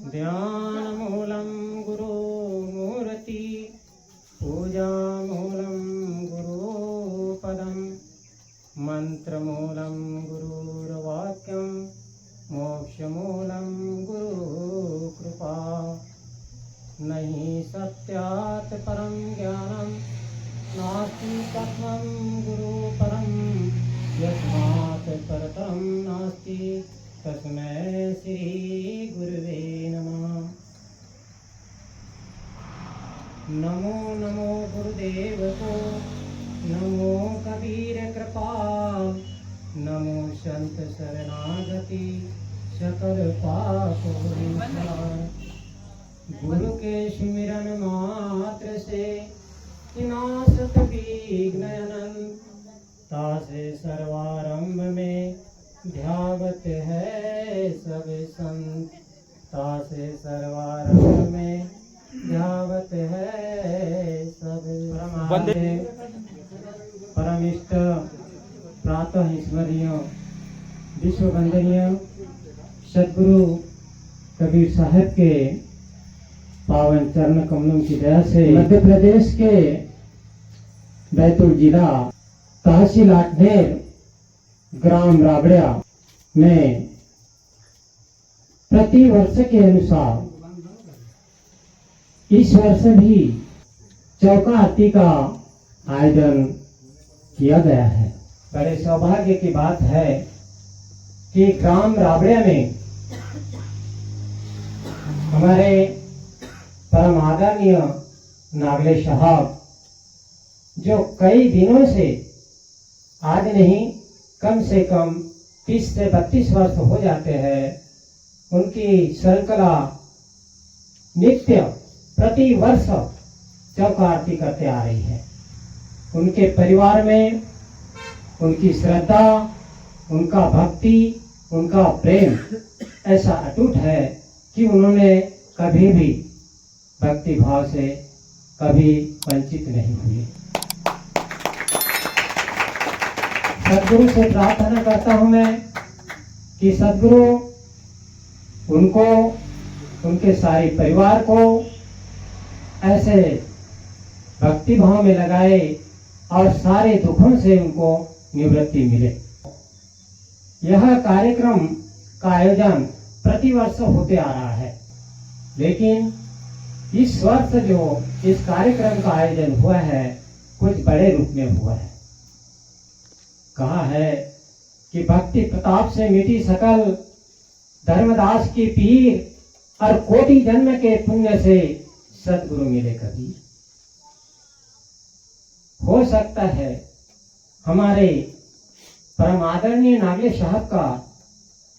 ध्यानमूलं गुरुमूर्ति पूजामूलं गुरुपदं मंत्रमूलं गुरुर्वाक्यं मोक्षमूलं गुरुकृपा नहि सत्यात् परं ज्ञानं नास्ति तत्त्वं गुरुपरं यस्मात् परतरं नास्ति तस्मै श्री गुरुवे नमः। नमो नमो गुरुदेव को, नमो कबीर कृपा, नमो संत शरणागति सकल पाप विनाश। गुरु के सुमिरन मात्र से विनाशत विघ्न अनंत, तासे सर्वारंभ में ध्यावत है सब संत, तासे सर्वारंभ में ध्यावत है सब। परमिष्ट प्रातः स्मरणीय विश्व वंदनीय सद्गुरु कबीर साहब के पावन चरण कमलों की दया से मध्य प्रदेश के बैतूल जिला तहसील आठनेर ग्राम राबड़िया में प्रति वर्ष के अनुसार इस वर्ष भी चौका आरती का आयोजन किया गया है। बड़े सौभाग्य की बात है कि ग्राम राबड़िया में हमारे परम आदरणीय नागले साहब जो कई दिनों से, आज नहीं कम से कम 30 से 32 वर्ष हो जाते हैं, उनकी श्रृंखला नित्य प्रति वर्ष चौका आरती करते आ रही है। उनके परिवार में उनकी श्रद्धा, उनका भक्ति, उनका प्रेम ऐसा अटूट है कि उन्होंने कभी भी भक्ति भाव से कभी वंचित नहीं हुए। सद्गुरु से प्रार्थना करता हूं मैं कि सद्गुरु उनको, उनके सारे परिवार को ऐसे भक्ति भाव में लगाए और सारे दुखों से उनको निवृत्ति मिले। यह कार्यक्रम का आयोजन प्रतिवर्ष होते आ रहा है, लेकिन इस वर्ष जो इस कार्यक्रम का आयोजन हुआ है कुछ बड़े रूप में हुआ है। कहा है कि भक्ति प्रताप से मिटी सकल, धर्मदास की पीर और कोटि जन्म के पुण्य से सद्गुरु मिले कबीर। हो सकता है हमारे परम आदरणीय नागले साहब का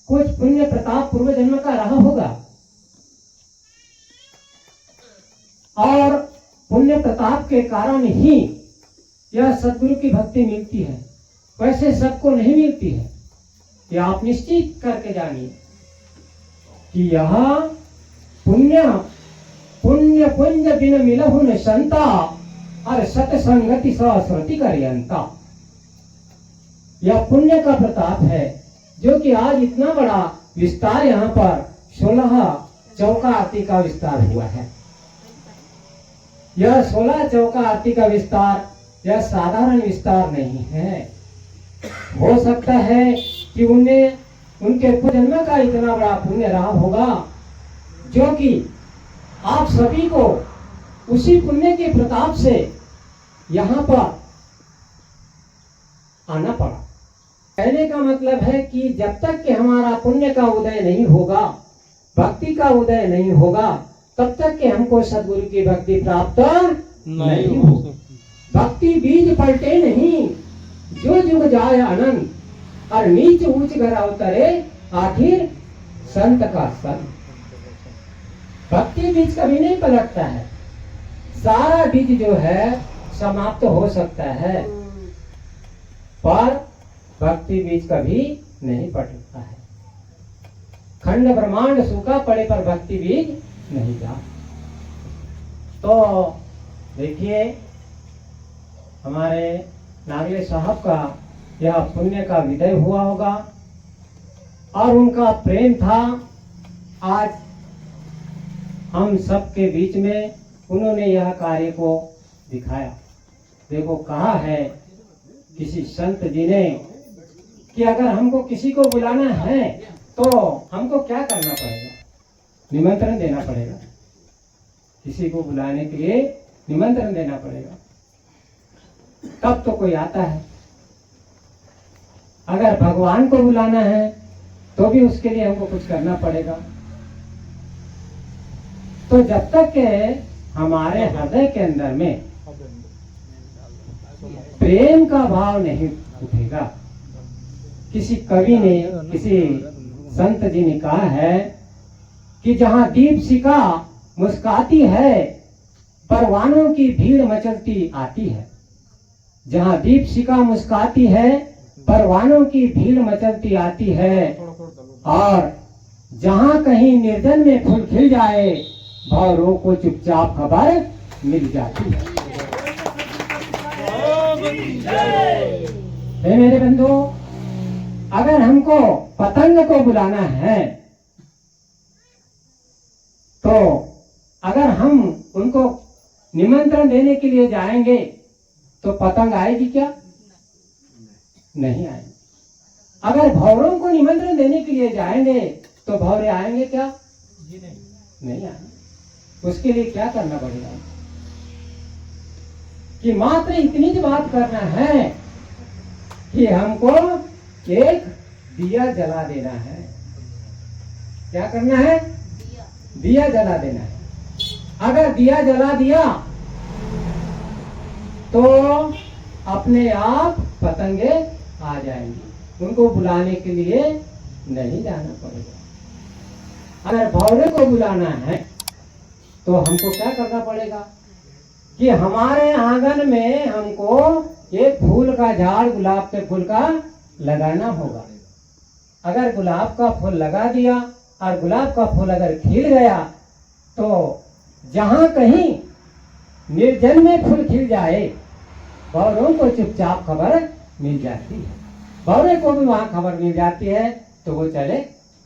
कुछ पुण्य प्रताप पूर्व जन्म का रहा होगा और पुण्य प्रताप के कारण ही यह सद्गुरु की भक्ति मिलती है। वैसे सबको नहीं मिलती है। ये आप निश्चित करके जानिए कि यह पुण्य पुण्य पुंज बिन मिलहु न संता और सतसंगति सश्रुति करियंता। यह पुण्य का प्रताप है जो कि आज इतना बड़ा विस्तार यहाँ पर 16 चौका आरती का विस्तार हुआ है। यह 16 चौका आरती का विस्तार यह साधारण विस्तार नहीं है। हो सकता है कि उन्हें उनके जन्म का इतना बड़ा पुण्य रहा होगा जो कि आप सभी को उसी पुण्य के प्रताप से यहाँ पर आना पड़ा। कहने का मतलब है कि जब तक कि हमारा पुण्य का उदय नहीं होगा, भक्ति का उदय नहीं होगा, तब तक कि हमको सद्गुरु की भक्ति प्राप्त नहीं होगी। भक्ति बीज पलटे नहीं, जो जुग जाए अनंत और नीच ऊंच घर अवतरे आखिर संत का संत। भक्ति बीज कभी नहीं पलटता है। सारा बीज जो है समाप्त हो सकता है, पर भक्ति बीज कभी नहीं पलटता है। खंड ब्रह्मांड सूखा पड़े पर भक्ति बीज नहीं जा। तो देखिए हमारे नागले साहब का यह पुण्य का विदय हुआ होगा और उनका प्रेम था। आज हम सब के बीच में उन्होंने यह कार्य को दिखाया। देखो कहा है किसी संत जी ने कि अगर हमको किसी को बुलाना है तो हमको क्या करना पड़ेगा? निमंत्रण देना पड़ेगा। किसी को बुलाने के लिए निमंत्रण देना पड़ेगा, तब तो कोई आता है। अगर भगवान को बुलाना है तो भी उसके लिए हमको कुछ करना पड़ेगा। तो जब तक के हमारे हृदय के अंदर में प्रेम का भाव नहीं उठेगा, किसी कवि ने, किसी संत जी ने कहा है कि जहां दीपशिखा मुस्काती है परवानों की भीड़ मचलती आती है। जहां दीपशिखा मुस्काती है परवानों की भीड़ मचलती आती है, और जहां कहीं निर्जन में फूल खिल जाए भौरों को चुपचाप खबर मिल जाती है। मेरे बंधु, अगर हमको पतंग को बुलाना है तो अगर हम उनको निमंत्रण देने के लिए जाएंगे तो पतंग आएगी क्या? नहीं आएगी। अगर भौरों को निमंत्रण देने के लिए जाएंगे तो भौरे आएंगे क्या? नहीं आएंगे। उसके लिए क्या करना पड़ेगा कि मात्र इतनी सी बात करना है कि हमको एक दिया जला देना है। क्या करना है? दिया जला देना है। अगर दिया जला दिया तो अपने आप पतंगे आ जाएंगी, उनको बुलाने के लिए नहीं जाना पड़ेगा। अगर भौरे को बुलाना है तो हमको क्या करना पड़ेगा कि हमारे आंगन में हमको एक फूल का झाड़ गुलाब के फूल का लगाना होगा। अगर गुलाब का फूल लगा दिया और गुलाब का फूल अगर खिल गया तो जहां कहीं निर्जन में फूल खिल जाए भौरों को चुपचाप खबर मिल जाती है। भौरे को भी वहां खबर मिल जाती है तो वो चले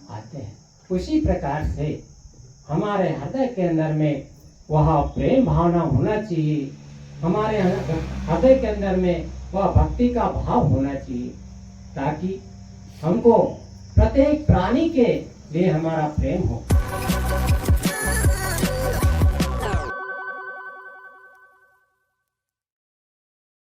आते हैं। उसी प्रकार से हमारे हृदय के अंदर में वह प्रेम भावना होना चाहिए। हमारे हृदय के अंदर में वह भक्ति का भाव होना चाहिए, ताकि हमको प्रत्येक प्राणी के लिए हमारा प्रेम हो।